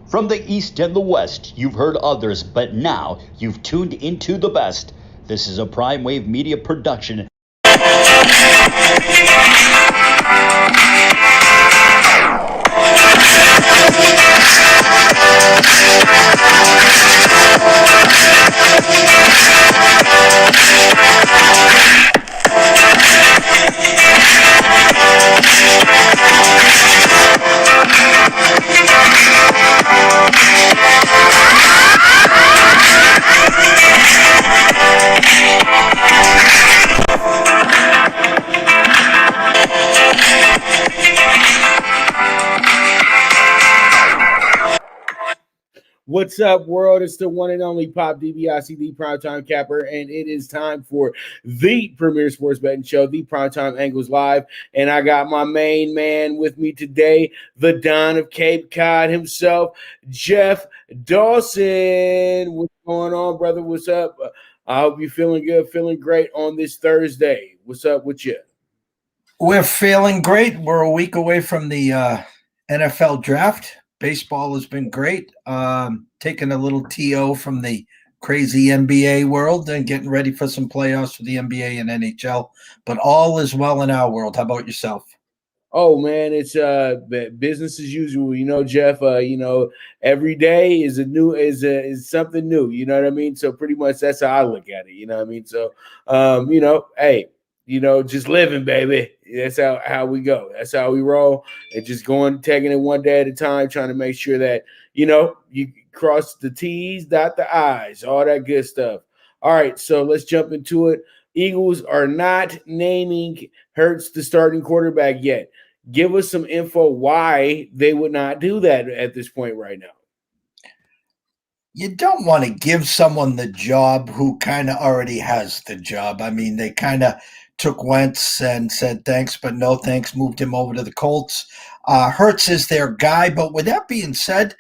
From the East and the West, you've heard others, but now you've tuned into the best. This is a Prime Wave Media production. What's up, world? It's the one and only Pop DBIC, the Primetime Capper, and it is time for the premier sports betting show, the Primetime Angles Live. And I got my main man with me today, the Don of Cape Cod himself, Jeff Dawson. What's going on, brother? What's up? I hope you're feeling good, feeling great on this Thursday. What's up with you? We're feeling great. We're a week away from the NFL draft. Baseball has been great. Taking a little TO from the crazy NBA world and getting ready for some playoffs for the NBA and NHL. But all is well in our world. How about yourself? Oh man, it's business as usual. You know, Jeff. Every day is is something new. You know what I mean? So pretty much that's how I look at it. You know what I mean? So hey, just living, baby. That's how we go. That's how we roll. And just taking it one day at a time, trying to make sure that, you cross the T's, dot the I's, all that good stuff. All right, so let's jump into it. Eagles are not naming Hurts the starting quarterback yet. Give us some info why they would not do that at this point right now. You don't want to give someone the job who kind of already has the job. I mean, they kind of took Wentz and said thanks, but no thanks, moved him over to the Colts. Hurts is their guy, but with that being said,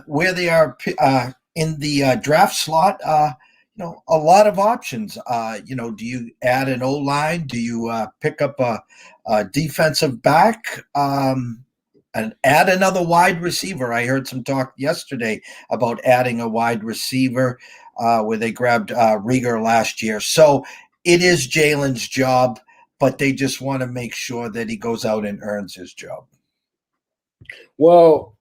where they are in the draft slot, a lot of options. Do you add an O-line? Do you pick up a defensive back? And add another wide receiver. I heard some talk yesterday about adding a wide receiver where they grabbed Rieger last year. So it is Jalen's job, but they just want to make sure that he goes out and earns his job. Well,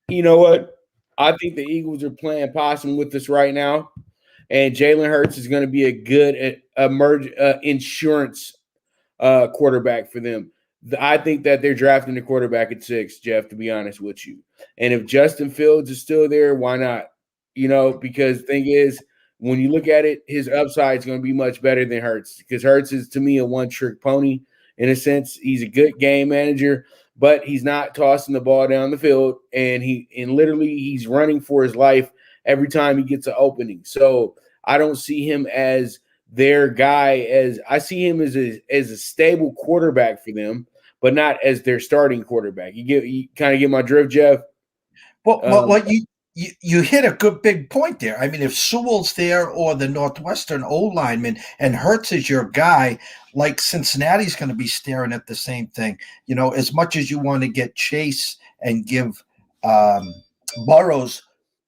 you know what? I think the Eagles are playing possum with this right now, and Jalen Hurts is going to be a good insurance quarterback for them. I think that they're drafting the quarterback at 6, Jeff, to be honest with you. And if Justin Fields is still there, why not? Because the thing is, when you look at it, his upside is going to be much better than Hurts, because Hurts is, to me, a one-trick pony in a sense. He's a good game manager, but he's not tossing the ball down the field, and literally he's running for his life every time he gets an opening. So I don't see him as their guy. As I see him as a stable quarterback for them, but not as their starting quarterback. You kind of get my drift, Jeff? Well, you hit a good big point there. I mean, if Sewell's there or the Northwestern O-lineman and Hurts is your guy, like Cincinnati's going to be staring at the same thing. As much as you want to get Chase and give Burrows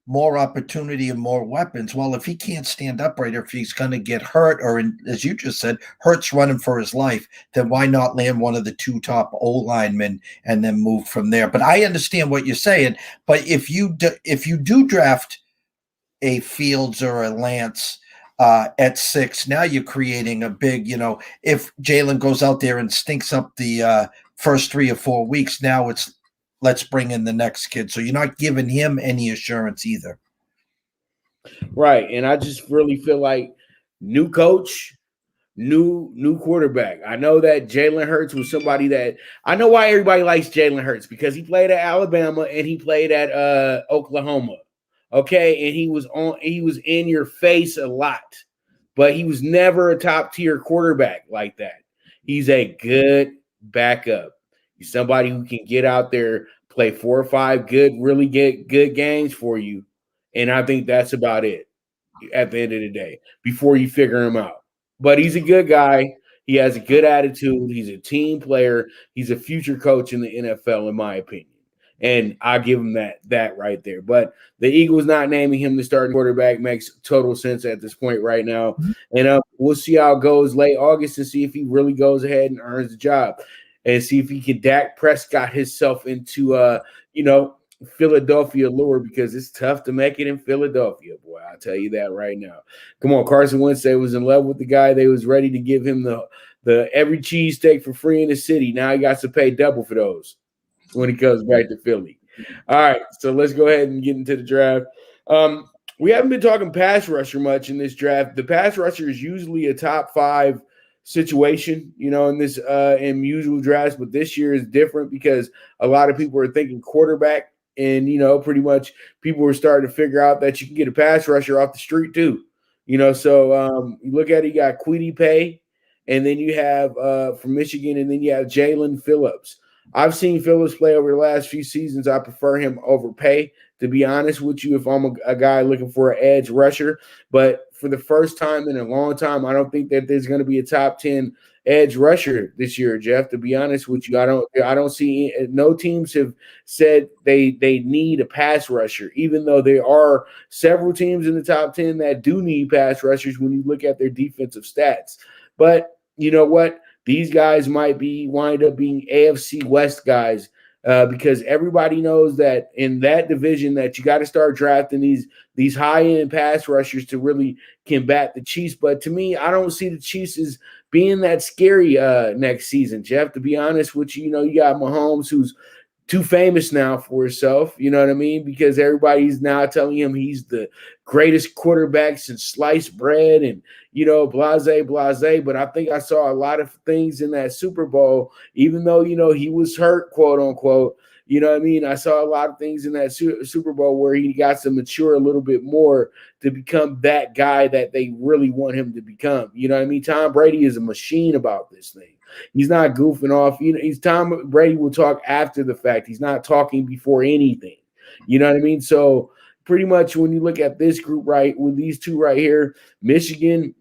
more opportunity and more weapons, well, if he can't stand upright, or if he's going to get hurt, or as you just said, Hurts running for his life, then why not land one of the 2 top O-linemen and then move from there? But I understand what you're saying. But if you do draft a Fields or a Lance at 6, now you're creating a big, if Jalen goes out there and stinks up the first 3 or 4 weeks, now it's let's bring in the next kid. So you're not giving him any assurance either. Right. And I just really feel like new coach, new quarterback. I know that Jalen Hurts was somebody that – I know why everybody likes Jalen Hurts, because he played at Alabama and he played at Oklahoma. Okay, and he was in your face a lot, but he was never a top-tier quarterback like that. He's a good backup. He's somebody who can get out there, play 4 or 5 really good games for you. And I think that's about it at the end of the day before you figure him out. But he's a good guy. He has a good attitude. He's a team player. He's a future coach in the NFL, in my opinion. And I give him that right there. But the Eagles not naming him the starting quarterback makes total sense at this point right now. And we'll see how it goes late August to see if he really goes ahead and earns the job, and see if he can Dak Prescott himself into Philadelphia lure, because it's tough to make it in Philadelphia, boy. I'll tell you that right now. Come on, Carson Wentz, they was in love with the guy. They was ready to give him the every cheesesteak for free in the city. Now he got to pay double for those when he comes back to Philly. All right, so let's go ahead and get into the draft. We haven't been talking pass rusher much in this draft. The pass rusher is usually a top 5 situation, in this in usual drafts, but this year is different because a lot of people are thinking quarterback, and pretty much people are starting to figure out that you can get a pass rusher off the street too. So you look at it, you got Paye, and then you have from Michigan, and then you have Jalen Phillips. I've seen Phillips play over the last few seasons. I prefer him over Paye, to be honest with you, if I'm a guy looking for an edge rusher. But for the first time in a long time, I don't think that there's going to be a top 10 edge rusher this year, Jeff. To be honest with you, I don't see no teams have said they need a pass rusher, even though there are several teams in the top 10 that do need pass rushers when you look at their defensive stats. But you know what? These guys might wind up being AFC West guys, because everybody knows that in that division that you got to start drafting these high-end pass rushers to really combat the Chiefs. But to me, I don't see the Chiefs as being that scary next season, Jeff. To be honest with you, you got Mahomes, who's too famous now for himself, you know what I mean? Because everybody's now telling him he's the greatest quarterback since sliced bread and, blase. But I think I saw a lot of things in that Super Bowl, even though, he was hurt, quote unquote. You know what I mean? I saw a lot of things in that Super Bowl where he got to mature a little bit more to become that guy that they really want him to become. You know what I mean? Tom Brady is a machine about this thing. He's not goofing off. He's Tom Brady will talk after the fact. He's not talking before anything. You know what I mean? So pretty much when you look at this group right with these two right here, Michigan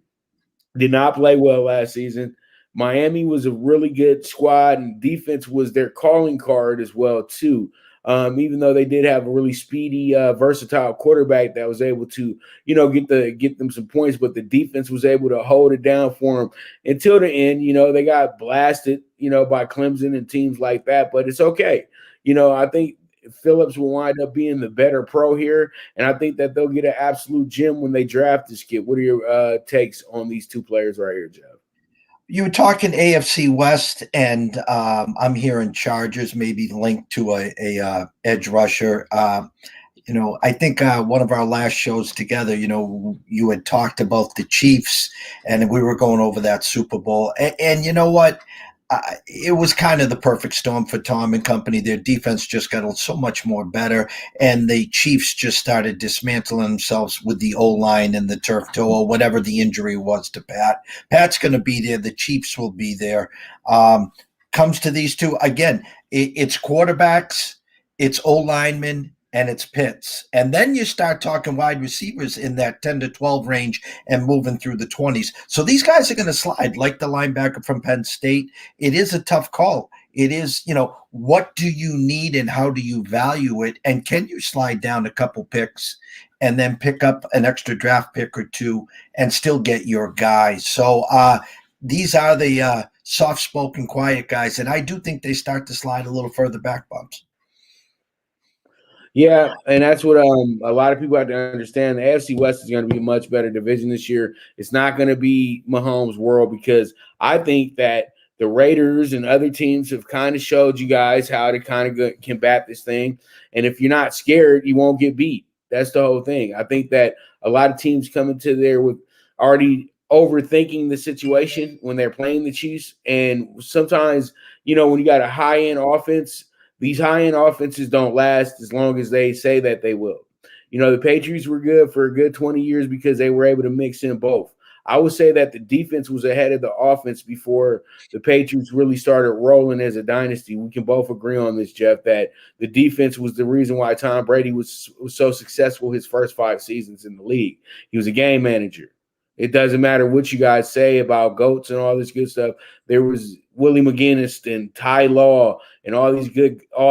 did not play well last season. Miami was a really good squad, and defense was their calling card as well too. Even though they did have a really speedy, versatile quarterback that was able to, get them some points, but the defense was able to hold it down for them until the end. They got blasted, by Clemson and teams like that, but it's okay. I think Phillips will wind up being the better pro here, and I think that they'll get an absolute gem when they draft this kid. What are your takes on these two players right here, Jeff? You were talking AFC West, and I'm hearing Chargers maybe linked to a edge rusher. I think one of our last shows together, you had talked about the Chiefs, and we were going over that Super Bowl. And you know what? It was kind of the perfect storm for Tom and company. Their defense just got so much more better, and the Chiefs just started dismantling themselves with the O-line and the turf toe or whatever the injury was to Pat. Pat's going to be there. The Chiefs will be there. Comes to these two, again, it's quarterbacks, it's O-linemen, and it's Pitts. And then you start talking wide receivers in that 10 to 12 range and moving through the 20s. So these guys are going to slide like the linebacker from Penn State. It is a tough call. It is, what do you need and how do you value it? And can you slide down a couple picks and then pick up an extra draft pick or two and still get your guy? So these are the soft-spoken, quiet guys. And I do think they start to slide a little further back bumps. Yeah, and that's what a lot of people have to understand. The AFC West is going to be a much better division this year. It's not going to be Mahomes' world, because I think that the Raiders and other teams have kind of showed you guys how to kind of combat this thing. And if you're not scared, you won't get beat. That's the whole thing. I think that a lot of teams come into there with already overthinking the situation when they're playing the Chiefs. And sometimes, when you got a high-end offense, these high-end offenses don't last as long as they say that they will. The Patriots were good for a good 20 years because they were able to mix in both. I would say that the defense was ahead of the offense before the Patriots really started rolling as a dynasty. We can both agree on this, Jeff, that the defense was the reason why Tom Brady was so successful his first 5 seasons in the league. He was a game manager. It doesn't matter what you guys say about GOATs and all this good stuff. There was Willie McGinnis and Ty Law and all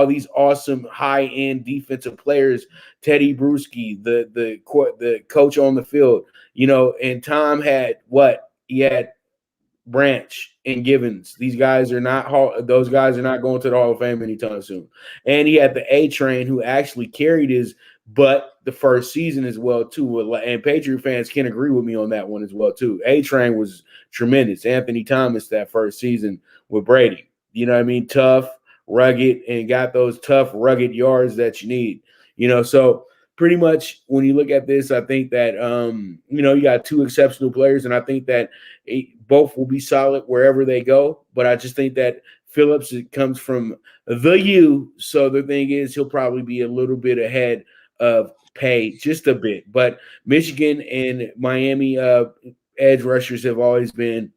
these awesome high-end defensive players, Teddy Bruschi, the coach on the field, and Tom had what? He had Branch and Givens. Those guys are not going to the Hall of Fame anytime soon. And he had the A Train, who actually carried his butt the first season as well too. And Patriot fans can agree with me on that one as well too. A Train was tremendous. Anthony Thomas that first season with Brady. You know what I mean? Tough, rugged, and got those tough, rugged yards that you need. So pretty much when you look at this, I think that you got two exceptional players, and I think that both will be solid wherever they go. But I just think that Phillips, it comes from the U, so the thing is he'll probably be a little bit ahead of Paye, just a bit. But Michigan and Miami edge rushers have always been,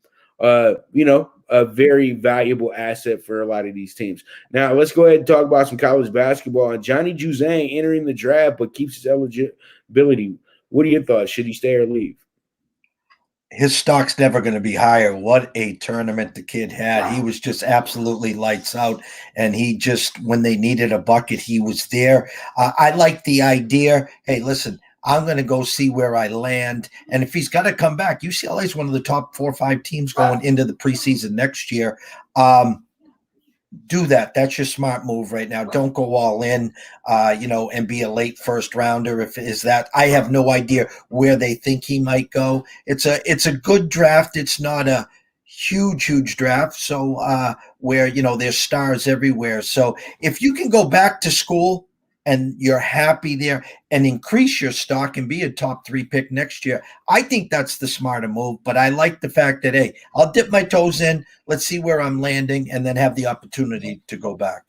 a very valuable asset for a lot of these teams. Now, let's go ahead and talk about some college basketball. And Johnny Juzang entering the draft but keeps his eligibility. What are your thoughts? Should he stay or leave? His stock's never going to be higher. What a tournament the kid had. He was just absolutely lights out. And he just, when they needed a bucket, he was there. I like the idea. Hey, listen, I'm going to go see where I land. And if he's got to come back, UCLA is one of the top 4 or 5 teams going into the preseason next year. Do that. That's your smart move right now. Don't go all in, and be a late first rounder. I have no idea where they think he might go. It's a good draft. It's not a huge draft. So where, there's stars everywhere. So if you can go back to school and you're happy there and increase your stock and be a top 3 pick next year, I think that's the smarter move. But I like the fact that, hey, I'll dip my toes in. Let's see where I'm landing and then have the opportunity to go back.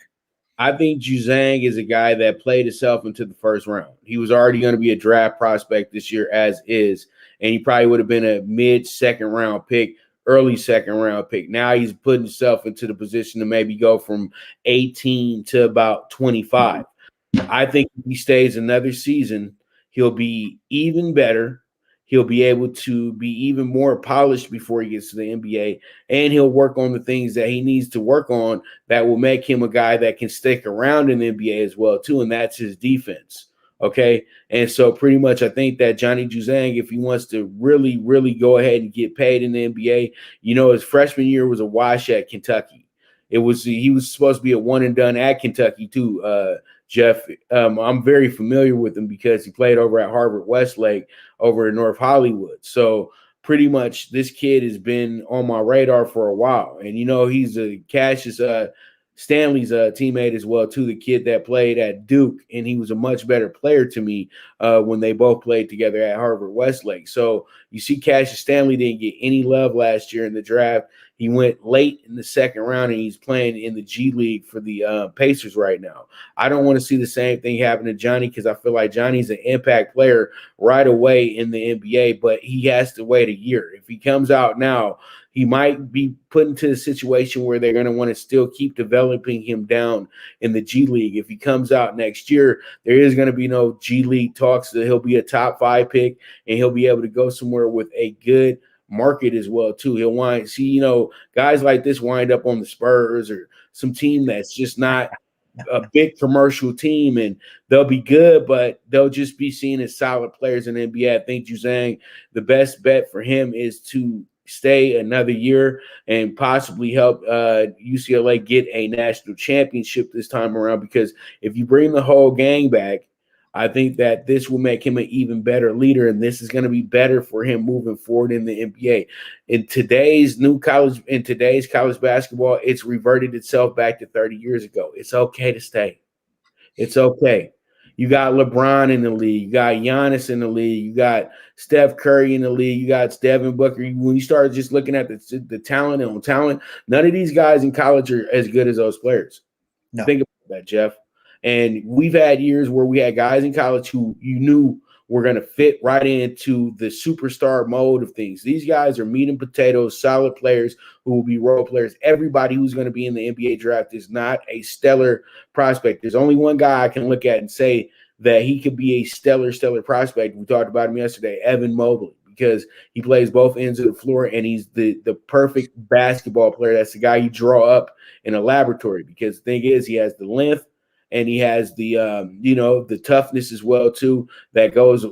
I think Juzang is a guy that played himself into the first round. He was already going to be a draft prospect this year as is, and he probably would have been a mid-second round pick, early second round pick. Now he's putting himself into the position to maybe go from 18 to about 25. I think if he stays another season, he'll be even better. He'll be able to be even more polished before he gets to the NBA, and he'll work on the things that he needs to work on that will make him a guy that can stick around in the NBA as well, too, and that's his defense, okay? And so pretty much I think that Johnny Juzang, if he wants to really, really go ahead and get paid in the NBA, his freshman year was a wash at Kentucky. He was supposed to be a one-and-done at Kentucky, too, Jeff. I'm very familiar with him because he played over at Harvard Westlake over in North Hollywood. So pretty much this kid has been on my radar for a while. And, he's a Cassius Stanley's teammate as well, too, the kid that played at Duke. And he was a much better player to me when they both played together at Harvard Westlake. So you see Cassius Stanley didn't get any love last year in the draft. He went late in the second round, and he's playing in the G League for the Pacers right now. I don't want to see the same thing happen to Johnny because I feel like Johnny's an impact player right away in the NBA, but he has to wait a year. If he comes out now, he might be put into a situation where they're going to want to still keep developing him down in the G League. If he comes out next year, there is going to be no G League talks that he'll be a top 5 pick, and he'll be able to go somewhere with a good market as well too. He'll guys like this wind up on the Spurs or some team that's just not a big commercial team, and they'll be good, but they'll just be seen as solid players in the NBA. I think Juzang, the best bet for him is to stay another year and possibly help UCLA get a national championship this time around, because if you bring the whole gang back, I think that this will make him an even better leader, and this is going to be better for him moving forward in the NBA. In today's college basketball, it's reverted itself back to 30 years ago. It's okay to stay. It's okay. You got LeBron in the league. You got Giannis in the league. You got Steph Curry in the league. You got Devin Booker. When you start just looking at the talent and talent, none of these guys in college are as good as those players. No. Think about that, Jeff. And we've had years where we had guys in college who you knew were going to fit right into the superstar mode of things. These guys are meat and potatoes, solid players who will be role players. Everybody who's going to be in the NBA draft is not a stellar prospect. There's only one guy I can look at and say that he could be a stellar prospect. We talked about him yesterday, Evan Mobley. because he plays both ends of the floor, and he's the perfect basketball player. That's the guy you draw up in a laboratory, because the thing is, he has the length and he has the the toughness as well too that goes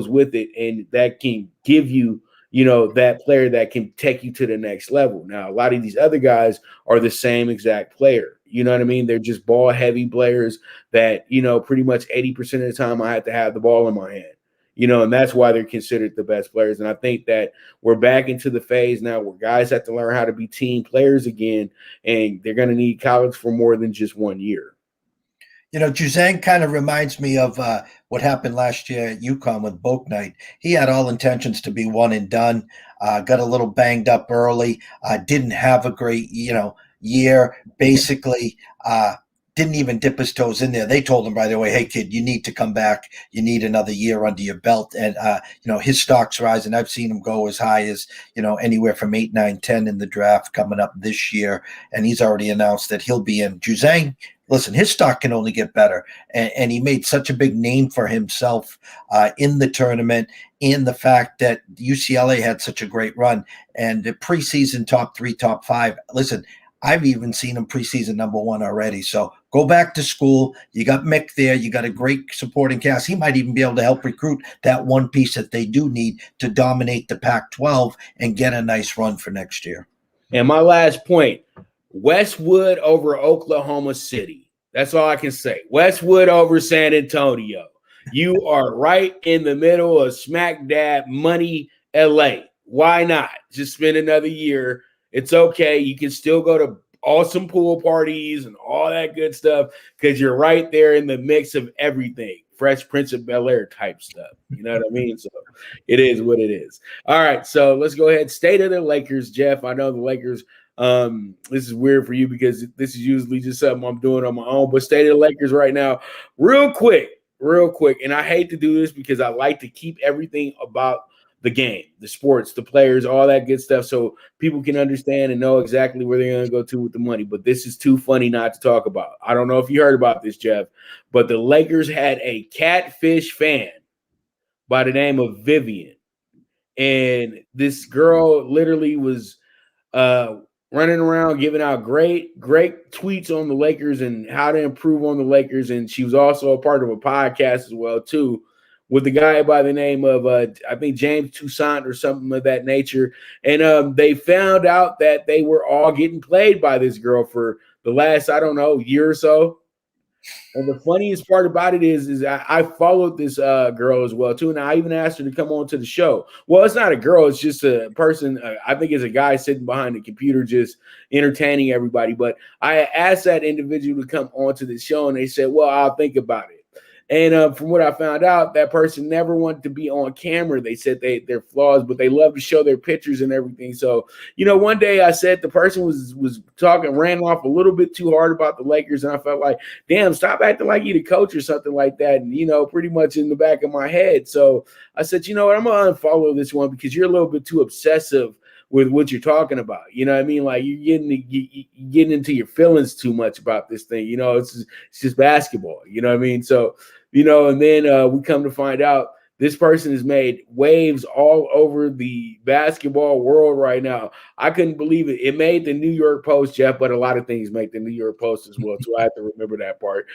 with it, and that can give you that player that can take you to the next level. Now, a lot of these other guys are the same exact player. You know what I mean? They're just ball heavy players that, pretty much 80% of the time I have to have the ball in my hand, and that's why they're considered the best players. And I think that we're back into the phase now where guys have to learn how to be team players again, and they're going to need college for more than just 1 year. Juzang kind of reminds me of what happened last year at UConn with Bouknight. He had all intentions to be one and done, got a little banged up early, didn't have a great, year, basically didn't even dip his toes in there. They told him, by the way, hey, kid, you need to come back. You need another year under your belt. And, his stock's rising. I've seen him go as high as, anywhere from 8, 9, 10 in the draft coming up this year. And he's already announced that he'll be in. Juzang, listen, his stock can only get better. And he made such a big name for himself in the tournament, in the fact that UCLA had such a great run. And the preseason top 3, top 5, listen, I've even seen him preseason number 1 already. So go back to school. You got Mick there. You got a great supporting cast. He might even be able to help recruit that one piece that they do need to dominate the Pac-12 and get a nice run for next year. And my last point, Westwood over Oklahoma City. That's all I can say. Westwood over San Antonio. You are right in the middle of smack dab money LA. Why not? Just spend another year. It's okay. You can still go to awesome pool parties and all that good stuff because you're right there in the mix of everything. Fresh Prince of Bel-Air type stuff. You know what I mean? So it is what it is. All right, so let's go ahead. State of the Lakers, Jeff. I know the Lakers, this is weird for you because this is usually just something I'm doing on my own, but state of the Lakers right now, real quick. And I hate to do this because I like to keep everything about the game, the sports, the players, all that good stuff, so people can understand and know exactly where they're going to go to with the money. But this is too funny not to talk about. I don't know if you heard about this, Jeff, but the Lakers had a catfish fan by the name of Vivian. And this girl literally was running around giving out great tweets on the Lakers and how to improve on the Lakers. And she was also a part of a podcast as well, too, with the guy by the name of, I think, James Toussaint or something of that nature. And they found out that they were all getting played by this girl for the last, I don't know, year or so. And the funniest part about it is I followed this girl as well, too. And I even asked her to come on to the show. Well, it's not a girl. It's just a person. I think it's a guy sitting behind the computer just entertaining everybody. But I asked that individual to come on to the show, and they said, well, I'll think about it. And from what I found out, that person never wanted to be on camera. They said they're flaws, but they love to show their pictures and everything. So, one day I said the person was talking, ran off a little bit too hard about the Lakers, and I felt like, damn, stop acting like you're the coach or something like that. And, pretty much in the back of my head. So I said, you know what, I'm going to unfollow this one because you're a little bit too obsessive with what you're talking about. You know what I mean? Like you're getting into your feelings too much about this thing. It's just basketball. You know what I mean? So, and then we come to find out this person has made waves all over the basketball world right now. I couldn't believe it. It made the New York Post, Jeff, but a lot of things make the New York Post as well, so I have to remember that part.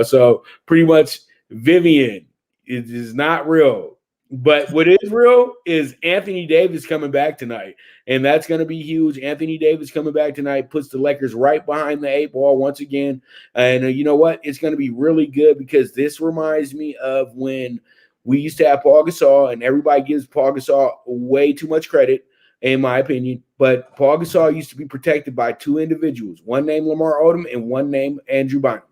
So pretty much Vivian is not real. But what is real is Anthony Davis coming back tonight, and that's going to be huge. Anthony Davis coming back tonight puts the Lakers right behind the 8 ball once again. And you know what? It's going to be really good because this reminds me of when we used to have Paul Gasol, and everybody gives Paul Gasol way too much credit, in my opinion. But Paul Gasol used to be protected by 2 individuals, one named Lamar Odom and one named Andrew Bynum.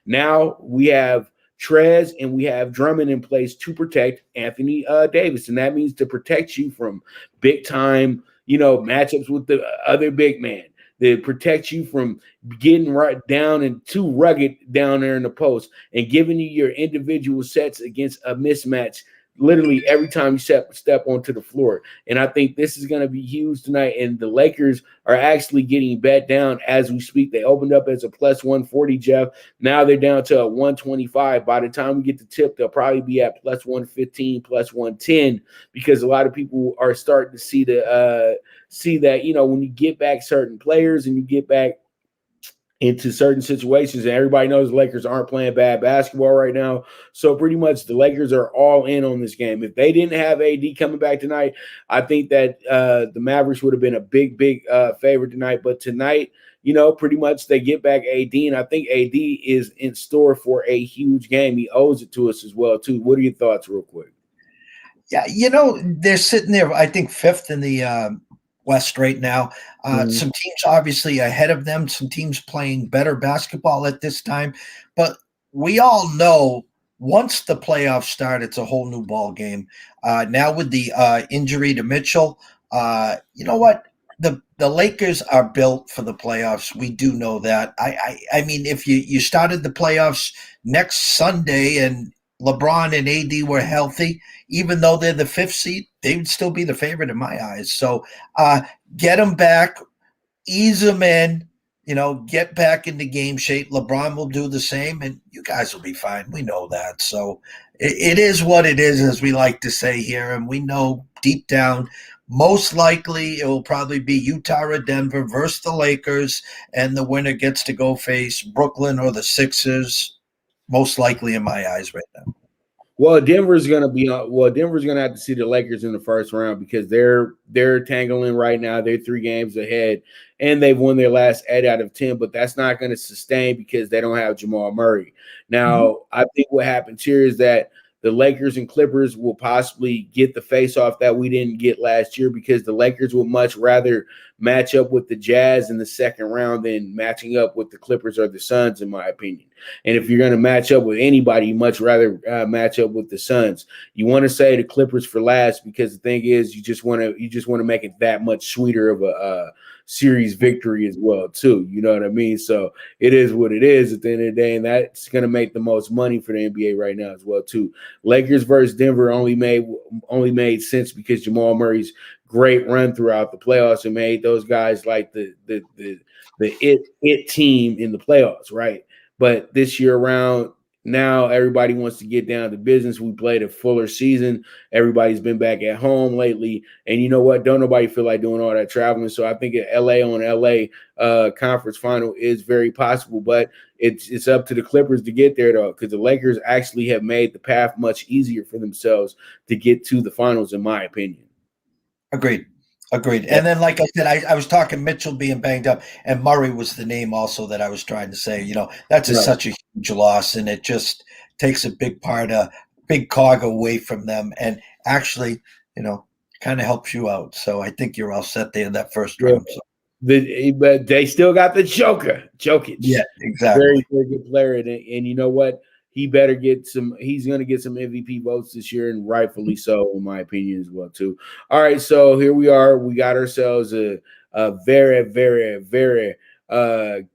Now we have Trez and we have Drummond in place to protect Anthony Davis. And that means to protect you from big time, matchups with the other big man. They protect you from getting right down and too rugged down there in the post and giving you your individual sets against a mismatch literally every time you step onto the floor. And I think this is going to be huge tonight. And the Lakers are actually getting bet down as we speak. They opened up as a plus 140, Jeff. Now they're down to a 125. By the time we get to tip, they'll probably be at plus 115, plus 110, because a lot of people are starting to see that, when you get back certain players and you get back into certain situations, and everybody knows the Lakers aren't playing bad basketball right now. So pretty much the Lakers are all in on this game. If they didn't have AD coming back tonight, I think that the Mavericks would have been a big favorite tonight. But tonight, pretty much they get back AD, and I think AD is in store for a huge game. He owes it to us as well, too. What are your thoughts real quick? Yeah, they're sitting there, I think, fifth in the West right now. Some teams obviously ahead of them, some teams playing better basketball at this time. But we all know once the playoffs start, it's a whole new ball game. Now with the injury to Mitchell, you know what? The Lakers are built for the playoffs. We do know that. I mean, if you started the playoffs next Sunday and LeBron and AD were healthy, even though they're the fifth seed, they would still be the favorite in my eyes. So get them back, ease them in, get back into game shape. LeBron will do the same, and you guys will be fine. We know that. So it is what it is, as we like to say here, and we know deep down, most likely it will probably be Utah or Denver versus the Lakers, and the winner gets to go face Brooklyn or the Sixers, most likely in my eyes right now. Well, Denver's going to have to see the Lakers in the first round, because they're tangling right now. They're 3 games ahead, and they've won their last 8 out of 10, but that's not going to sustain because they don't have Jamal Murray. Now, I think what happens here is that the Lakers and Clippers will possibly get the face-off that we didn't get last year, because the Lakers would much rather match up with the Jazz in the second round than matching up with the Clippers or the Suns, in my opinion. And if you're going to match up with anybody, you much rather match up with the Suns. You want to say the Clippers for last, because the thing is, you just want to make it that much sweeter of a series victory as well, too. You know what I mean? So it is what it is at the end of the day, and that's going to make the most money for the NBA right now as well, too. Lakers versus Denver only made sense because Jamal Murray's great run throughout the playoffs and made those guys like the it team in the playoffs, right? But this year around, now everybody wants to get down to business. We played a fuller season. Everybody's been back at home lately. And you know what? Don't nobody feel like doing all that traveling. So I think an LA on LA conference final is very possible. But it's up to the Clippers to get there, though, because the Lakers actually have made the path much easier for themselves to get to the finals, in my opinion. Agreed. And then, like I said, I was talking Mitchell being banged up, and Murray was the name also that I was trying to say. That's such a huge loss, and it just takes a big cog away from them, and actually, kind of helps you out. So I think you're all set there in that first round. So. But they still got the Jokic. Yeah, exactly. Very, very good player, and you know what? He better get some. He's going to get some MVP votes this year, and rightfully so, in my opinion, as well too. All right, so here we are. We got ourselves a very, very, very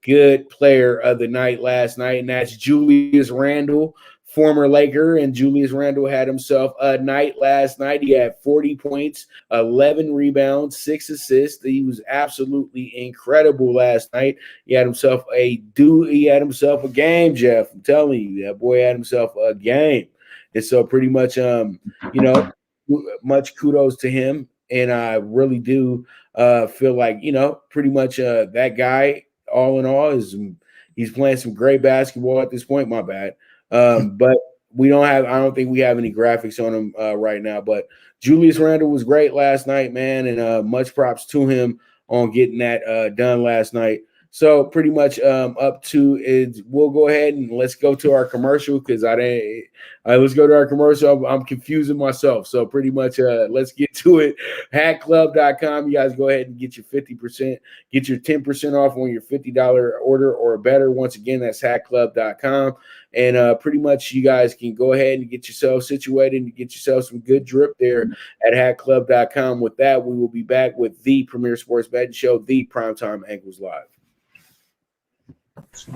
good player of the night last night, and that's Julius Randle, former Laker. And Julius Randle had himself a night last night. He had 40 points, 11 rebounds, 6 assists. He was absolutely incredible last night. He had himself a game, Jeff. I'm telling you, that boy had himself a game. And so pretty much, much kudos to him. And I really do feel like, pretty much that guy, all in all, he's playing some great basketball at this point. My bad. But I don't think we have any graphics on him right now. But Julius Randle was great last night, man, and much props to him on getting that done last night. So pretty much up to is we'll go ahead and let's go to our commercial, because let's go to our commercial. I'm confusing myself. So pretty much let's get to it. HatClub.com. You guys go ahead and get your 50%, get your 10% off on your $50 order or better. Once again, that's HatClub.com. And pretty much you guys can go ahead and get yourself situated and get yourself some good drip there at HatClub.com. With that, we will be back with the premier sports betting show, the Primetime Angles Live.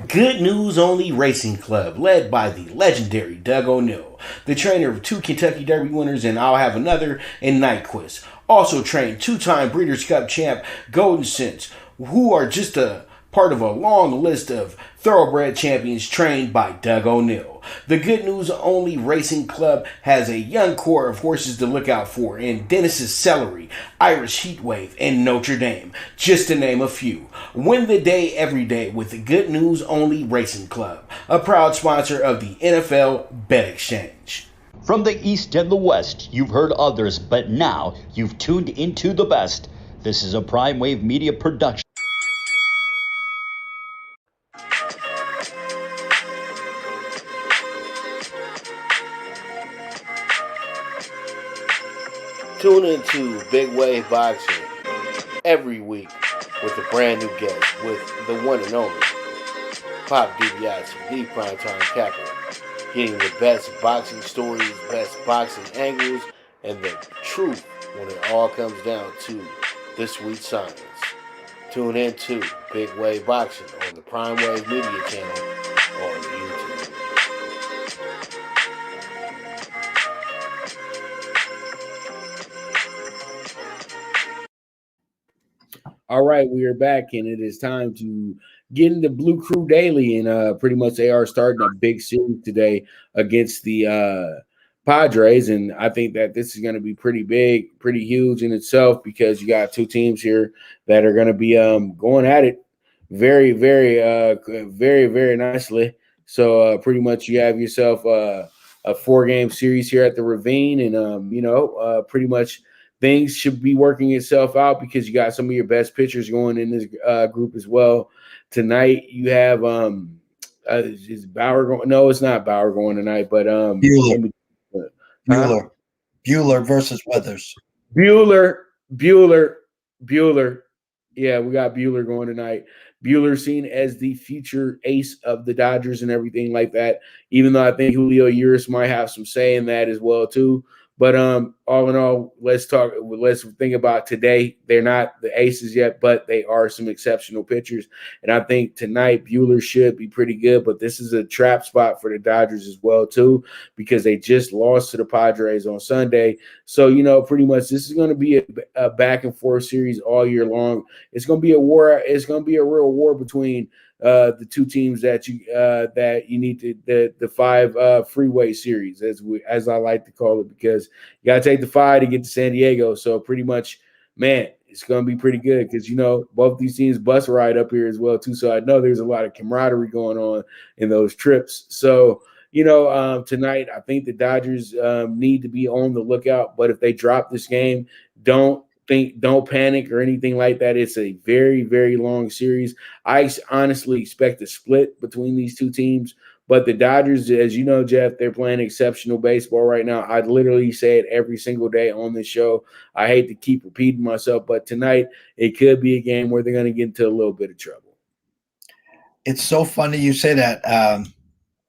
Good News Only Racing Club, led by the legendary Doug O'Neill, the trainer of 2 Kentucky Derby winners, and I'll have another in Nyquist. Also trained 2-time Breeders' Cup champ Golden Sense, who are just a part of a long list of thoroughbred champions trained by Doug O'Neill. The Good News Only Racing Club has a young core of horses to look out for in Dennis's Celery, Irish Heatwave, and Notre Dame, just to name a few. Win the day every day with the Good News Only Racing Club, a proud sponsor of the NFL Bet Exchange. From the East and the West, you've heard others, but now you've tuned into the best. This is a Prime Wave Media production. Tune into Big Wave Boxing every week with a brand new guest with the one and only Pop DiBiase, the PrimeTime Capper, getting the best boxing stories, best boxing angles, and the truth when it all comes down to the sweet science. Tune into Big Wave Boxing on the Prime Wave Media channel on YouTube. All right, we are back, and it is time to get into Blue Crew Daily. And pretty much they are starting a big series today against the Padres. And I think that this is going to be pretty big, pretty huge in itself, because you got 2 teams here that are going to be going at it very, very nicely. So pretty much you have yourself a 4-game series here at the Ravine, and pretty much things should be working itself out, because you got some of your best pitchers going in this group as well. Tonight you have is Bauer going? No, it's not Bauer going tonight, but Bueller versus Weathers. Bueller. Yeah, we got Bueller going tonight. Bueller seen as the future ace of the Dodgers and everything like that, even though I think Julio Urias might have some say in that as well too. But all in all, let's think about today. They're not the aces yet, but they are some exceptional pitchers. And I think tonight Bueller should be pretty good. But this is a trap spot for the Dodgers as well too, because they just lost to the Padres on Sunday. So, pretty much this is going to be a back and forth series all year long. It's going to be a war. It's going to be a real war between the 2 teams that you need to the 5 freeway series, as I like to call it, because you got to take the 5 to get to San Diego. So pretty much, man, it's going to be pretty good, because both these teams bus ride up here as well too. So I know there's a lot of camaraderie going on in those trips. So tonight I think the Dodgers need to be on the lookout. But if they drop this game, don't panic or anything like that. It's a very, very long series. I honestly expect a split between these 2 teams, but the Dodgers, as you know, Jeff, they're playing exceptional baseball right now. I literally say it every single day on this show. I hate to keep repeating myself, but tonight it could be a game where they're going to get into a little bit of trouble. It's so funny you say that.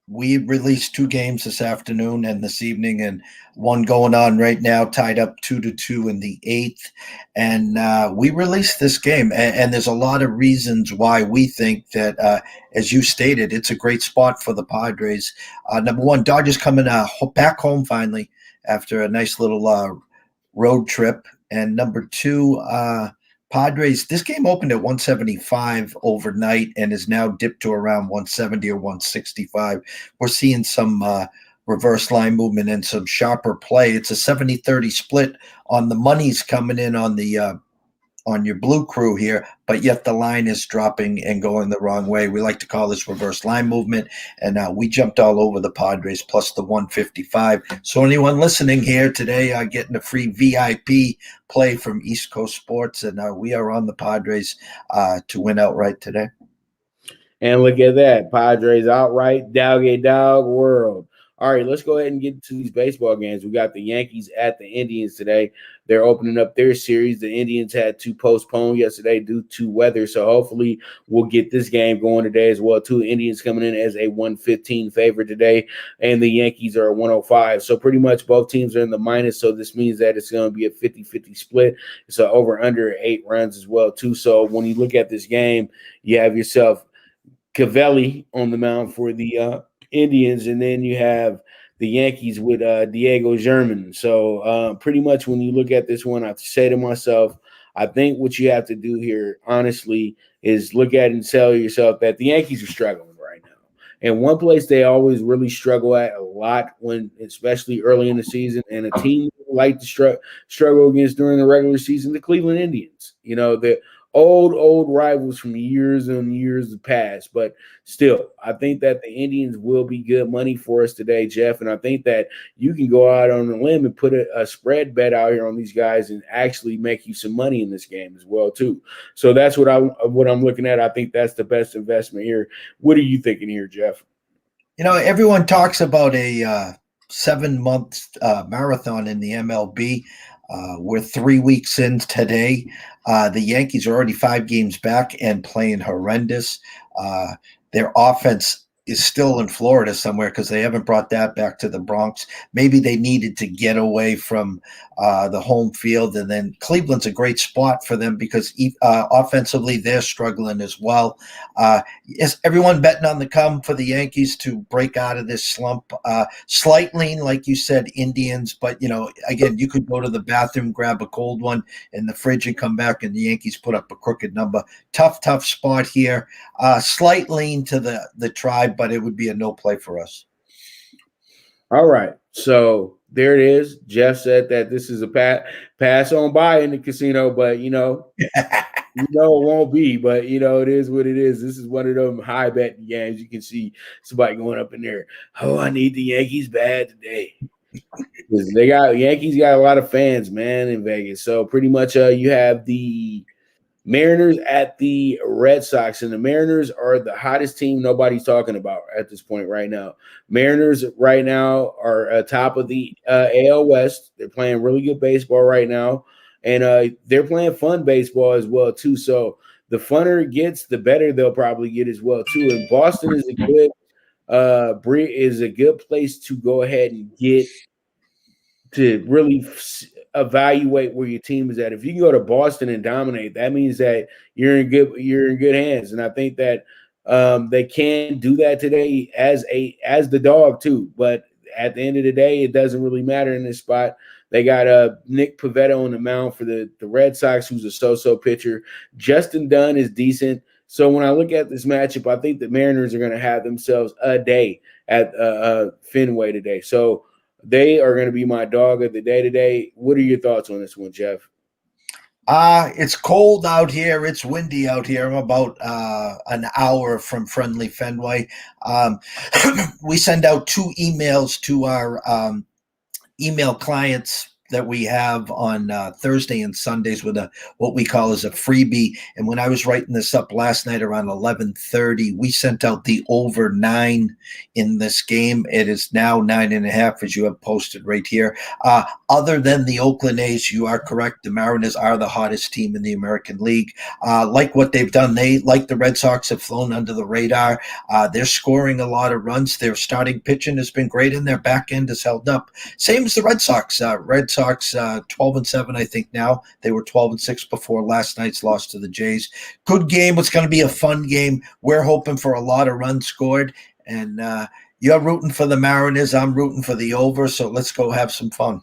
We released 2 games this afternoon and this evening, and one going on right now, tied up 2-2 in the 8th. And we released this game, and there's a lot of reasons why we think that, as you stated, it's a great spot for the Padres. Number one, Dodgers coming back home finally after a nice little road trip. And number 2, Padres, this game opened at 175 overnight and is now dipped to around 170 or 165. We're seeing some reverse line movement and some sharper play. It's a 70-30 split on the money's coming in on the on your Blue Crew here, but yet the line is dropping and going the wrong way. We like to call this reverse line movement, and we jumped all over the Padres plus the 155. So anyone listening here today, getting a free VIP play from East Coast Sports, and we are on the Padres to win outright today. And look at that, Padres outright, dog world. All right, let's go ahead and get to these baseball games. We got the Yankees at the Indians today. They're opening up their series. The Indians had to postpone yesterday due to weather, so hopefully we'll get this game going today as well, too. Indians coming in as a 115 favorite today, and the Yankees are a 105. So pretty much both teams are in the minus, so this means that it's going to be a 50-50 split. It's over under 8 runs as well, too. So when you look at this game, you have yourself Cavelli on the mound for the Indians, and then you have the Yankees with Diego German. So pretty much when you look at this one, I have to say to myself, I think what you have to do here, honestly, is look at it and tell yourself that the Yankees are struggling right now. And one place they always really struggle at a lot, when especially early in the season, and a team like to struggle against during the regular season, the Cleveland Indians. You know, the old rivals from years and years past. But still, I think that the Indians will be good money for us today, Jeff. And I think that you can go out on a limb and put a spread bet out here on these guys and actually make you some money in this game as well, too. So that's what I'm looking at. I think that's the best investment here. What are you thinking here, Jeff? You know, everyone talks about a 7-month marathon in the MLB. We're 3 weeks in today. The Yankees are already 5 games back and playing horrendous. Their offense is still in Florida somewhere because they haven't brought that back to the Bronx. Maybe they needed to get away from the home field. And then Cleveland's a great spot for them because offensively they're struggling as well. Is everyone betting on the come for the Yankees to break out of this slump? Slight lean, like you said, Indians. But, you know, again, you could go to the bathroom, grab a cold one in the fridge and come back and the Yankees put up a crooked number. Tough spot here. Slight lean to the Tribe, but it would be a no play for us. All right. So there it is. Jeff said that this is a pass on by in the casino, but you know it won't be. But you know, it is what it is. This is one of them high betting games. You can see somebody going up in there. Oh, I need the Yankees bad today. Yankees got a lot of fans, man, in Vegas. So pretty much you have the Mariners at the Red Sox, and the Mariners are the hottest team nobody's talking about at this point right now. Mariners right now are top of the AL West. They're playing really good baseball right now, and they're playing fun baseball as well too. So the funner it gets, the better they'll probably get as well too. And Boston is a good place to go ahead and get to really evaluate where your team is at. If you can go to Boston and dominate, that means that you're in good hands. And I think that they can do that today as the dog too. But at the end of the day, it doesn't really matter in this spot. They got Nick Pivetta on the mound for the Red Sox, who's a so-so pitcher. Justin Dunn is decent. So when I look at this matchup, I think the Mariners are going to have themselves a day at Fenway today. So they are going to be my dog of the day today. What are your thoughts on this one, Jeff? It's cold out here. It's windy out here. I'm about an hour from friendly Fenway. We send out 2 emails to our email clients that we have on Thursday and Sundays with what we call as a freebie. And when I was writing this up last night around 11:30, we sent out the over 9 in this game. It is now 9.5, as you have posted right here. Other than the Oakland A's, you are correct. The Mariners are the hottest team in the American League. Like what they've done, they, like the Red Sox, have flown under the radar. They're scoring a lot of runs. Their starting pitching has been great, and their back end has held up. Same as the Red Sox. Red Sox 12-7, I think now. They were 12-6 before last night's loss to the Jays. Good game. It's going to be a fun game. We're hoping for a lot of runs scored, and you're rooting for the Mariners. I'm rooting for the over, so let's go have some fun.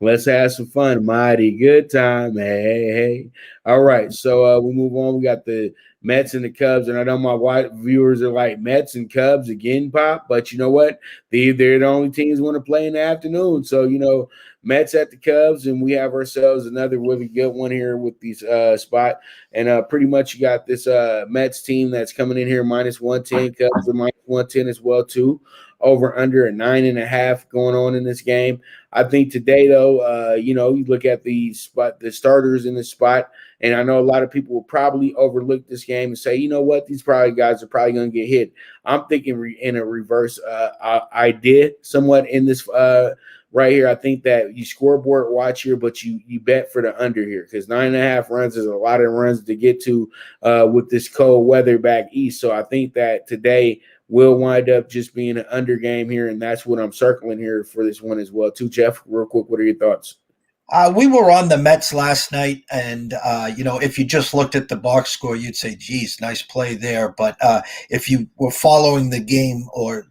Let's have some fun. Mighty good time. Hey. All right, so we'll move on. We got the Mets and the Cubs, and I know my white viewers are like, Mets and Cubs again, Pop, but you know what? They're the only teams want to play in the afternoon. So, you know, Mets at the Cubs, and we have ourselves another really good one here with these spot. And pretty much you got this Mets team that's coming in here -110, Cubs are -110 as well, too. Over under a 9.5 going on in this game. I think today, though, you look at the starters in this spot, and I know a lot of people will probably overlook this game and say, you know what, these guys are probably going to get hit. I'm thinking in a reverse idea somewhat in this right here. I think that you scoreboard watch here, but you bet for the under here because 9.5 runs is a lot of runs to get to with this cold weather back east. So I think that today will wind up just being an under game here, and that's what I'm circling here for this one as well, too. Jeff, real quick, what are your thoughts? We were on the Mets last night, and if you just looked at the box score, you'd say, "Geez, nice play there." But if you were following the game, or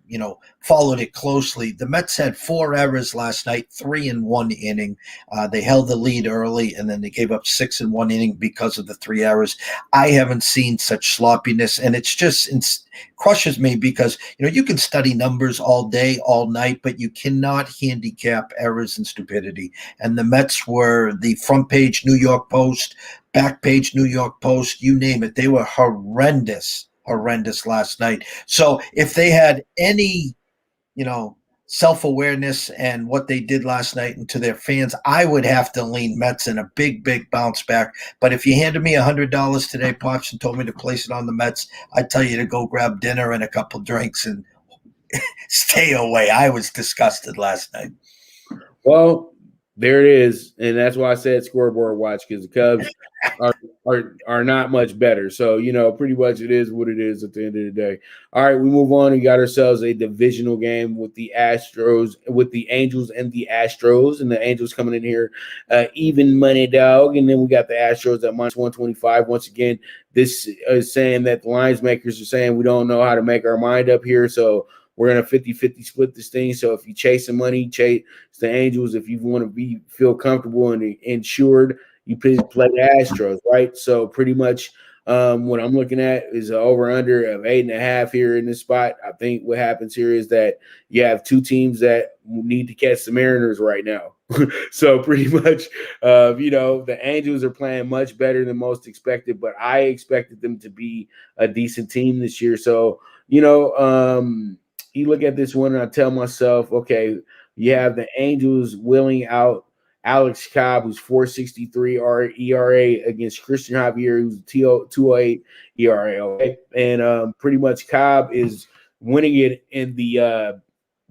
followed it closely, the Mets had 4 errors last night, 3 in 1 inning. They held the lead early, and then they gave up 6 in 1 inning because of the 3 errors. I haven't seen such sloppiness, and it's just crushes me because you can study numbers all day, all night, but you cannot handicap errors and stupidity. And the Mets were the front page New York Post, back page New York Post, you name it. They were horrendous last night. So if they had any, self-awareness and what they did last night and to their fans, I would have to lean Mets in a big, big bounce back. But if you handed me $100 today, Pops, and told me to place it on the Mets, I'd tell you to go grab dinner and a couple drinks and stay away. I was disgusted last night. Well, there it is, and that's why I said scoreboard watch, because the Cubs are not much better. So pretty much it is what it is at the end of the day. All right, we move on. We got ourselves a divisional game with the Astros, with the Angels and the Astros, and the Angels coming in here even money, dog, and then we got the Astros at -125. Once again, this is saying that the lines makers are saying we don't know how to make our mind up here, so we're in a 50-50 split this thing. So if you chase some money, chase the Angels. If you want to feel comfortable and insured, you play the Astros, right? So pretty much what I'm looking at is an over-under of 8.5 here in this spot. I think what happens here is that you have 2 teams that need to catch the Mariners right now. So pretty much, the Angels are playing much better than most expected, but I expected them to be a decent team this year. So, you look at this one and I tell myself, okay, you have the Angels willing out Alex Cobb, who's 4.63 ERA against Christian Javier, who's 2.08 ERA. Okay? And pretty much Cobb is winning it in the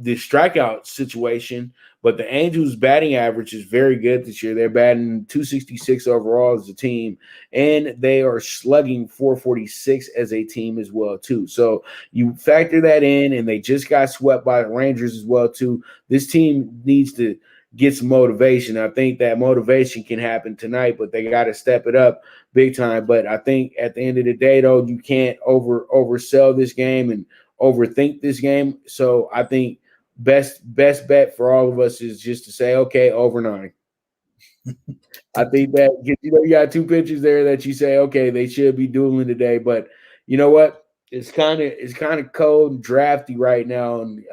strikeout situation, but the Angels' batting average is very good this year. They're batting 266 overall as a team, and they are slugging 446 as a team as well, too. So you factor that in, and they just got swept by the Rangers as well, too. This team needs to get some motivation. I think that motivation can happen tonight, but they got to step it up big time. But I think at the end of the day, though, you can't oversell this game and overthink this game. So I think best bet for all of us is just to say, okay, over 9. I think that you got 2 pitchers there that you say, okay, they should be dueling today. But you know what? It's kind of cold and drafty right now in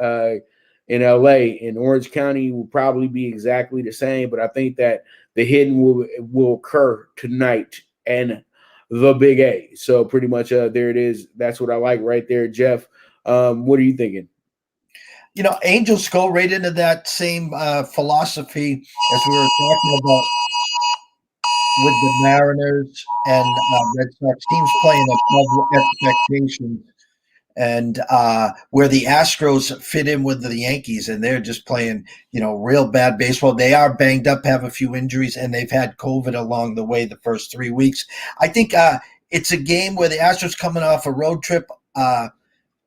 LA. In Orange County will probably be exactly the same. But I think that the hitting will occur tonight and the Big A. So pretty much there it is. That's what I like right there, Jeff. What are you thinking? Angels go right into that same philosophy as we were talking about with the Mariners and Red Sox, teams playing above expectations, and where the Astros fit in with the Yankees, and they're just playing, real bad baseball. They are banged up, have a few injuries, and they've had COVID along the way the first 3 weeks. I think it's a game where the Astros coming off a road trip.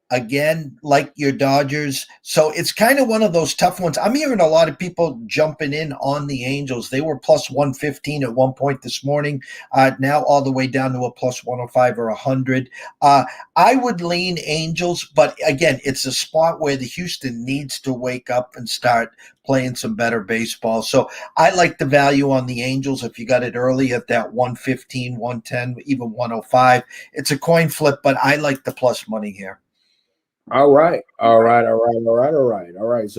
Again, like your Dodgers. So it's kind of one of those tough ones. I'm hearing a lot of people jumping in on the Angels. They were plus 115 at one point this morning, now all the way down to a plus 105 or 100. I would lean Angels, but again, it's a spot where the Houston needs to wake up and start playing some better baseball. So I like the value on the Angels if you got it early at that 115, 110, even 105. It's a coin flip, but I like the plus money here. All right. So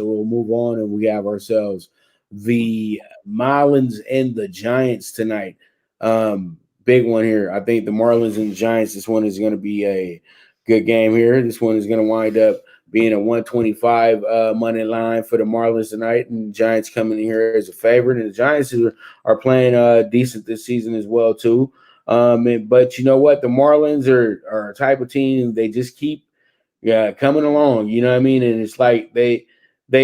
we'll move on, and we have ourselves the Marlins and the Giants tonight. Big one here. I think the Marlins and the Giants, this one is going to be a good game here. This one is going to wind up being a 125 money line for the Marlins tonight, and the Giants coming in here as a favorite. And the Giants are playing decent this season as well, too. But you know what? The Marlins are a type of team, they just keep coming along, you know what I mean? And it's like they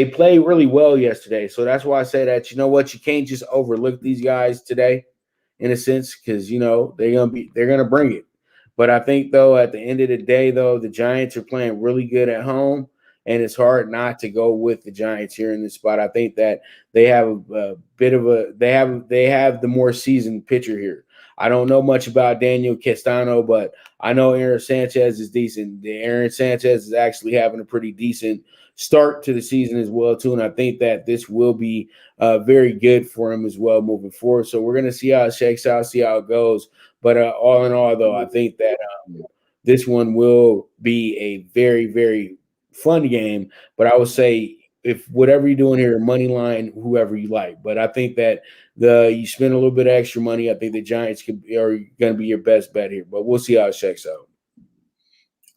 played really well yesterday. So that's why I say that, you know what, you can't just overlook these guys today in a sense, because they're gonna bring it. But I think though, at the end of the day, though, the Giants are playing really good at home. and it's hard not to go with the Giants here in this spot. I think that they have a bit of they have the more seasoned pitcher here. I don't know much about Daniel Castano, but I know Aaron Sanchez is decent. Aaron Sanchez is actually having a pretty decent start to the season as well, too. And I think that this will be very good for him as well moving forward. So we're going to see how it shakes out, see how it goes. But all in all, though, I think that this one will be a very, very fun game. But I would say if whatever you're doing here, money line, whoever you like. But I think that you spend a little bit of extra money. I think the Giants are going to be your best bet here. But we'll see how it shakes out.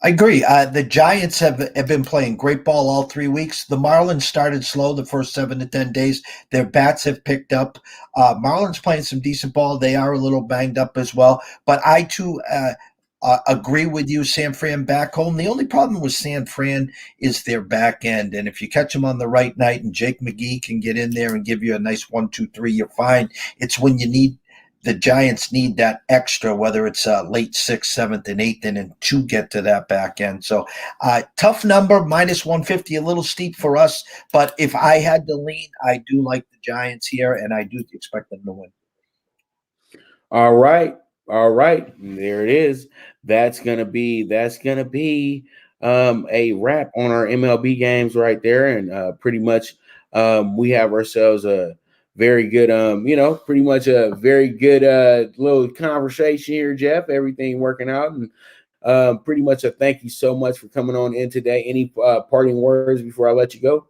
I agree. The Giants have been playing great ball all 3 weeks. The Marlins started slow the first 7 to 10 days. Their bats have picked up. Marlins playing some decent ball. They are a little banged up as well. But I, too, agree with you, San Fran back home. The only problem with San Fran is their back end. And if you catch them on the right night and Jake McGee can get in there and give you a nice 1, 2, 3, you're fine. It's when you need the Giants need that extra, whether it's late 6th, 7th, and 8th inning to get to that back end. So tough number, minus 150, a little steep for us. But if I had to lean, I do like the Giants here, and I do expect them to win. All right. There it is. That's gonna be a wrap on our MLB games right there, and pretty much we have ourselves a very good, pretty much a very good little conversation here, Jeff. Everything working out, and pretty much a thank you so much for coming on in today. Any parting words before I let you go?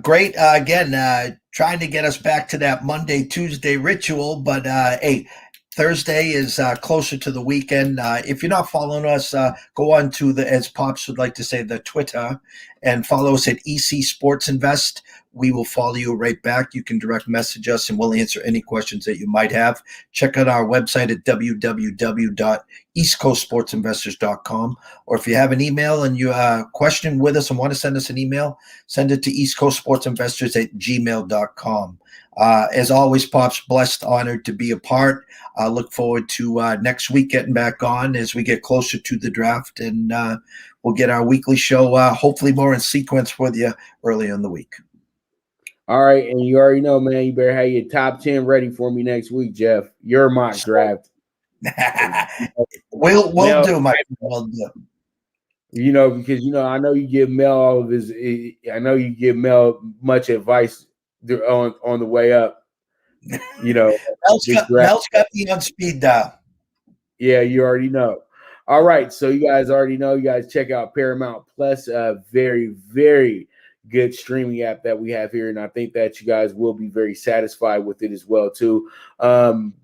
Great. Again, trying to get us back to that Monday, Tuesday ritual, but hey, Thursday is closer to the weekend. If you're not following us, go on to as Pops would like to say, the Twitter, and follow us at EC Sports Invest. We will follow you right back. You can direct message us, and we'll answer any questions that you might have. Check out our website at www.eastcoastsportsinvestors.com. Or if you have an email and you question with us and want to send us an email, send it to eastcoastsportsinvestors@gmail.com. As always, Pops, blessed, honored to be a part. Look forward to next week getting back on as we get closer to the draft, and we'll get our weekly show hopefully more in sequence with you early in the week. All right, and you already know, man, you better have your top 10 ready for me next week, Jeff. Your mock draft. We'll do, Mike. We'll do. Because I know you give Mel all of his. I know you give Mel much advice on the way up. Mel's got me on speed dial. Yeah, you already know. All right, so you guys already know. You guys check out Paramount Plus. Very, very good streaming app that we have here, and I think that you guys will be very satisfied with it as well too.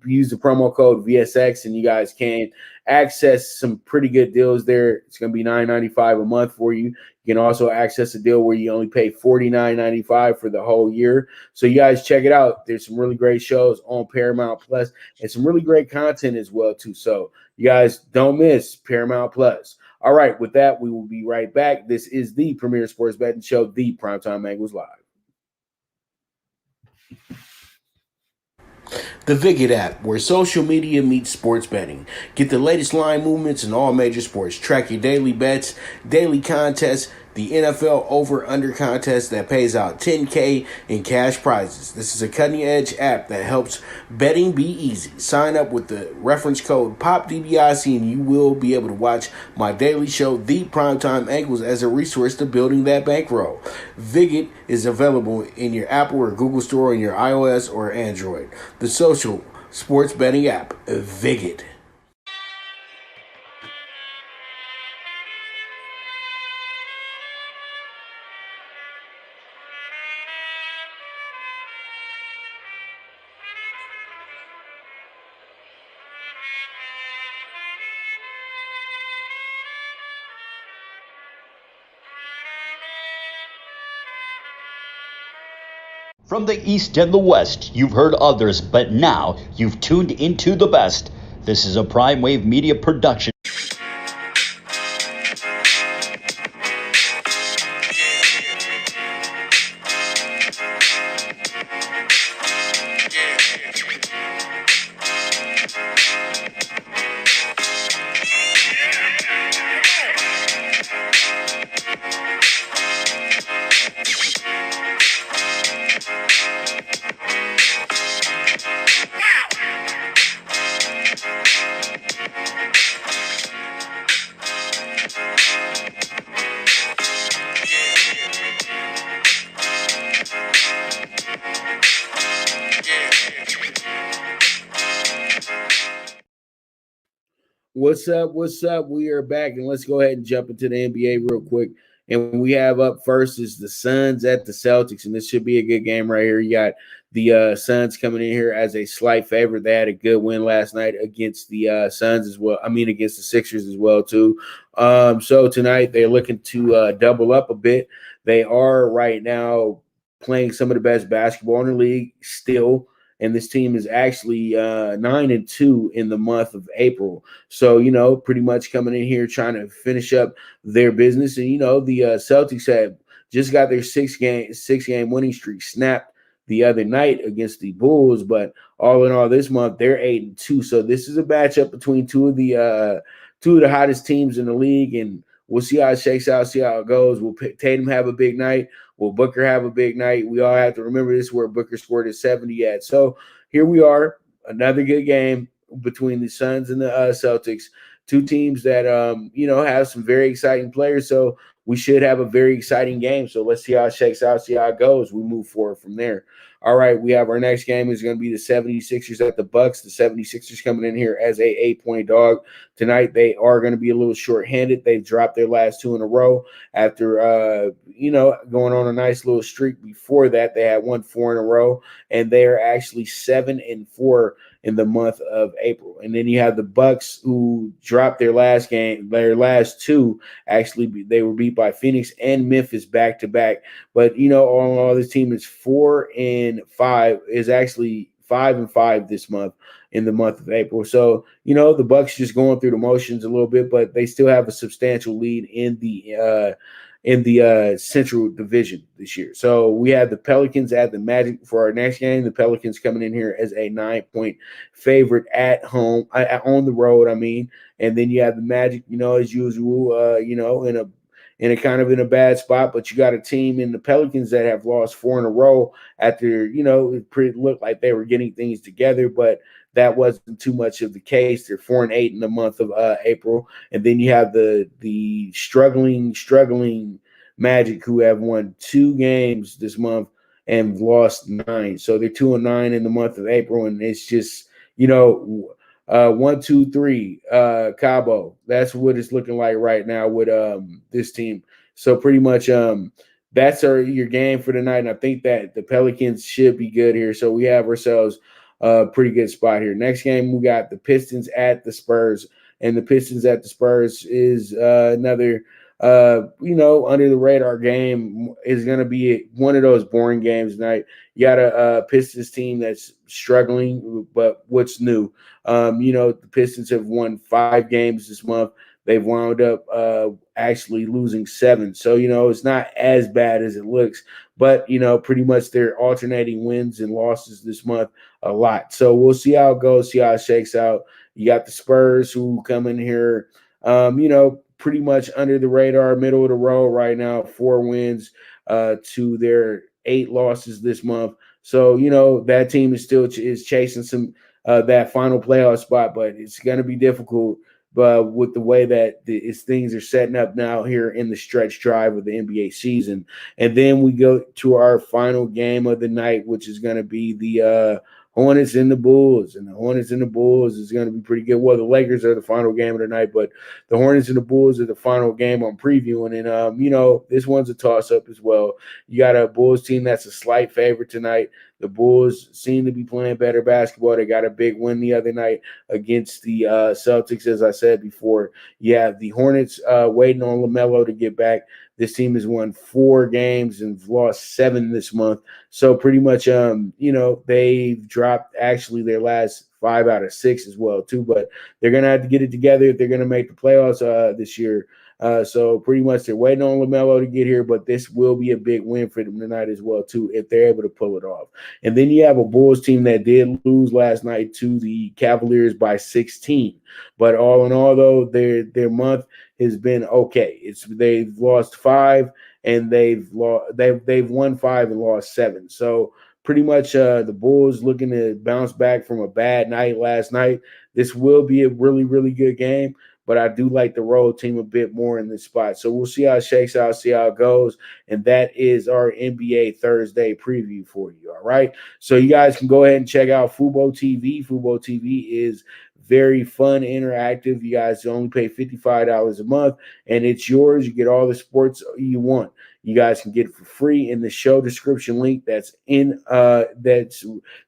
Use the promo code VSX, and you guys can access some pretty good deals there. It's going to be $9.95 a month for you. You can also access a deal where you only pay $49.95 for the whole year. So you guys check it out. There's some really great shows on Paramount Plus and some really great content as well too. So you guys don't miss Paramount Plus. All right, with that, we will be right back. This is the premier sports betting show, the Primetime Angles Live. The Viget app, where social media meets sports betting. Get the latest line movements in all major sports. Track your daily bets, daily contests, the NFL over-under contest that pays out $10K in cash prizes. This is a cutting-edge app that helps betting be easy. Sign up with the reference code POPDBIC and you will be able to watch my daily show, The Primetime Angles, as a resource to building that bankroll. Viget is available in your Apple or Google Store on your iOS or Android. The social sports betting app, Viget. From the East and the West, you've heard others, but now you've tuned into the best. This is a Prime Wave Media production. What's up? What's up? We are back, and let's go ahead and jump into the NBA real quick. And we have up first is the Suns at the Celtics, and this should be a good game right here. You got the Suns coming in here as a slight favorite. They had a good win last night against the Suns as well. I mean, against the Sixers as well too. So tonight they're looking to double up a bit. They are right now playing some of the best basketball in the league still. And this team is actually 9-2 in the month of April. So, pretty much coming in here trying to finish up their business. And, the Celtics have just got their six-game winning streak snapped the other night against the Bulls. But all in all, this month, they're 8-2. So this is a matchup between two of the hottest teams in the league. And we'll see how it shakes out, see how it goes. Will Tatum have a big night? Will Booker have a big night? We all have to remember this is where Booker scored his 70 at. So here we are, another good game between the Suns and the Celtics, two teams that, have some very exciting players. So we should have a very exciting game. So let's see how it shakes out, see how it goes. We move forward from there. All right, we have our next game is going to be the 76ers at the Bucks. The 76ers coming in here as a 8-point dog. Tonight, they are going to be a little short-handed. They've dropped their last two in a row after, going on a nice little streak. Before that, they had won 4 in a row, and they are actually 7-4 in the month of April. And then you have the Bucks who dropped their last two. Actually, they were beat by Phoenix and Memphis back-to-back. But, all this team is 4-5, is actually 5-5 this month in the month of April. So, the Bucks just going through the motions a little bit, but they still have a substantial lead in the Central Division this year. So we have the Pelicans at the Magic for our next game. The Pelicans coming in here as a 9-point favorite at home, on the road, I mean. And then you have the Magic, as usual, in a kind of in a bad spot, but you got a team in the Pelicans that have lost 4 in a row after, it looked like they were getting things together, but that wasn't too much of the case. They're 4-8 in the month of April. And then you have the struggling Magic who have won 2 games this month and lost 9. So they're 2-9 in the month of April. And it's just, 1, 2, 3, Cabo. That's what it's looking like right now with this team. So pretty much that's your game for tonight. And I think that the Pelicans should be good here. So we have ourselves a pretty good spot here. Next game, we got the Pistons at the Spurs. And the Pistons at the Spurs is another under the radar game. Is going to be one of those boring games tonight. You got a Pistons team that's struggling, but what's new? The Pistons have won 5 games this month. They've wound up actually losing 7. So, it's not as bad as it looks, but, pretty much they're alternating wins and losses this month a lot. So we'll see how it goes, see how it shakes out. You got the Spurs who come in here, pretty much under the radar, middle of the road right now, 4 wins to their 8 losses this month. So, that team is still chasing some that final playoff spot, but it's going to be difficult with the way that things are setting up now here in the stretch drive of the NBA season. And then we go to our final game of the night, which is going to be the Hornets and the Bulls. And the Hornets and the Bulls is going to be pretty good. Well, the Lakers are the final game of the night, but the Hornets and the Bulls are the final game I'm previewing. And, this one's a toss-up as well. You got a Bulls team that's a slight favorite tonight. The Bulls seem to be playing better basketball. They got a big win the other night against the Celtics, as I said before. You have the Hornets waiting on LaMelo to get back. This team has won 4 games and lost 7 this month. So pretty much, they've dropped actually their last 5 out of 6 as well, too. But they're going to have to get it together if they're going to make the playoffs this year. So pretty much they're waiting on LaMelo to get here, but this will be a big win for them tonight as well, too, if they're able to pull it off. And then you have a Bulls team that did lose last night to the Cavaliers by 16. But all in all, though, their month has been okay. They've lost 5 and they've won 5 and lost 7. So pretty much the Bulls looking to bounce back from a bad night last night. This will be a really, really good game. But I do like the road team a bit more in this spot. So we'll see how it shakes out, see how it goes. And that is our NBA Thursday preview for you, all right? So you guys can go ahead and check out Fubo TV. Fubo TV is very fun, interactive. You guys only pay $55 a month, and it's yours. You get all the sports you want. You guys can get it for free in the show description link that's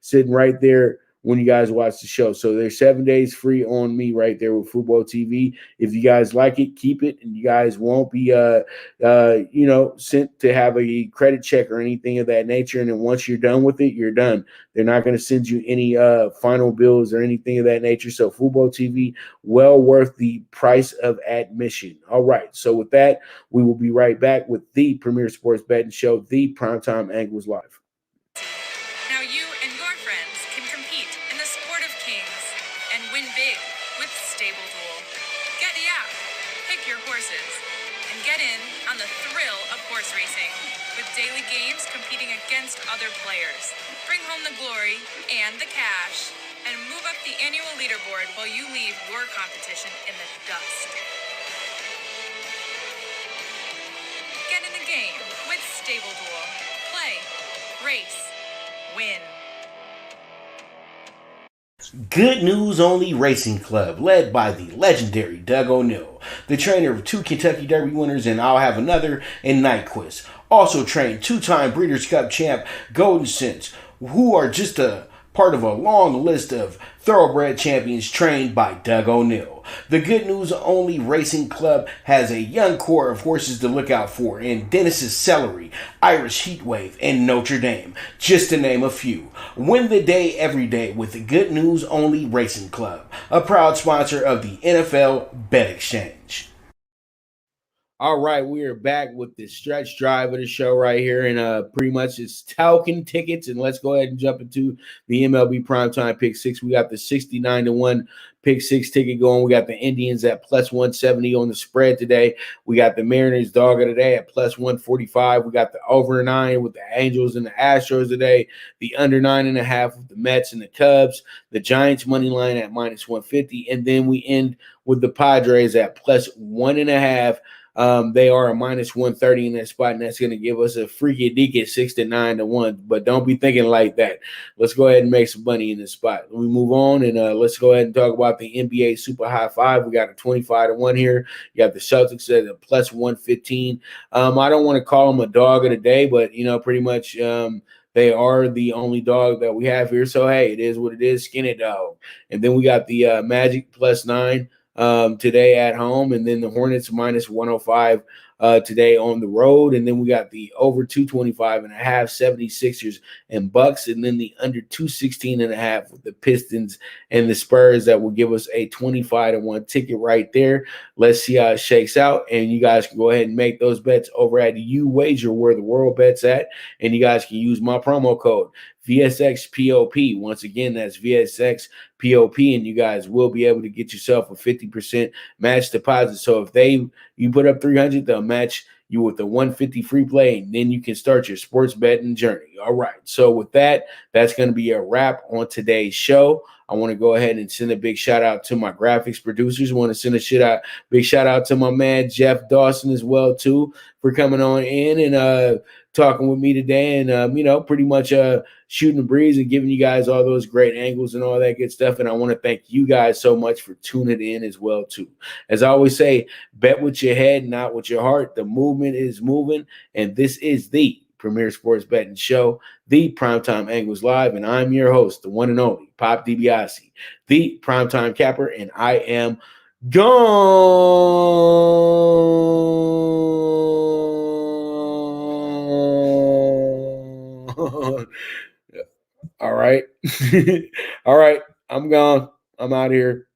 sitting right there when you guys watch the show. So there's 7 days free on me right there with Fubo TV. If you guys like it, keep it, and you guys won't be sent to have a credit check or anything of that nature. And then once you're done with it, you're done. They're not going to send you any final bills or anything of that nature. So Fubo TV, well worth the price of admission. All right. So with that, we will be right back with the premier sports betting show, the Primetime Angles Live. Now you and your friends can compete in the sport of kings and win big with Stable Duel. Get the app, pick your horses, and get in on the thrill of horse racing with daily games competing against other players. Bring home the glory and the cash, and move up the annual leaderboard while you leave your competition in the dust. Get in the game with Stable Duel. Play, race, win. Good News Only Racing Club, led by the legendary Doug O'Neill, the trainer of 2 Kentucky Derby winners, and I'll have another in Nyquist. Also trained 2-time Breeders' Cup champ Golden Sense, who are just a part of a long list of thoroughbred champions trained by Doug O'Neill. The Good News Only Racing Club has a young core of horses to look out for in Dennis's Celery, Irish Heatwave, and Notre Dame, just to name a few. Win the day every day with the Good News Only Racing Club, a proud sponsor of the NFL Bet Exchange. All right, we are back with the stretch drive of the show right here, and pretty much it's Talkin Tickets, and let's go ahead and jump into the MLB PrimeTime PK6. We got the 69-1 PK6 ticket going. We got the Indians at plus 170 on the spread today. We got the Mariners dog of the day at plus 145. We got the over 9 with the Angels and the Astros today. The under 9.5 with the Mets and the Cubs. The Giants money line at minus 150, and then we end with the Padres at plus 1.5. They are a minus 130 in that spot, and that's going to give us a freaky deaky 6-9-1. But don't be thinking like that. Let's go ahead and make some money in this spot. We move on, and let's go ahead and talk about the NBA Super High Five. We got a 25-1 here. You got the Celtics at a plus 115. I don't want to call them a dog of the day, but pretty much they are the only dog that we have here. So hey, it is what it is. Skin it, dog. And then we got the Magic plus 9. Today at home, and then the Hornets minus 105 today on the road, and then we got the over 225.5 76ers and Bucks, and then the under 216.5 with the Pistons and the Spurs. That will give us a 25-1 ticket right there. Let's see how it shakes out, and you guys can go ahead and make those bets over at Youwager, where the world bets at, and you guys can use my promo code VSXPOP. Once again, that's VSXPOP, and you guys will be able to get yourself a 50% match deposit. So if you put up 300, they'll match you with the 150 free play, and then you can start your sports betting journey. All right. So with that, that's going to be a wrap on today's show. I want to go ahead and send a big shout out to my graphics producers. I want to send a big shout out to my man Jeff Dawson as well too for coming on in and talking with me today, and pretty much shooting the breeze and giving you guys all those great angles and all that good stuff. And I want to thank you guys so much for tuning in as well too. As I always say, bet with your head, not with your heart. The movement is moving, and this is the premier sports betting show, the Primetime Angles Live, and I'm your host, the one and only Pop DiBiase, the Primetime Capper, and I am gone. All right. All right. I'm gone. I'm out of here.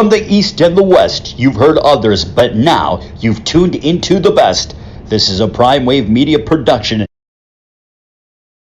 From the East and the West, you've heard others, but now you've tuned into the best. This is a Prime Wave Media production.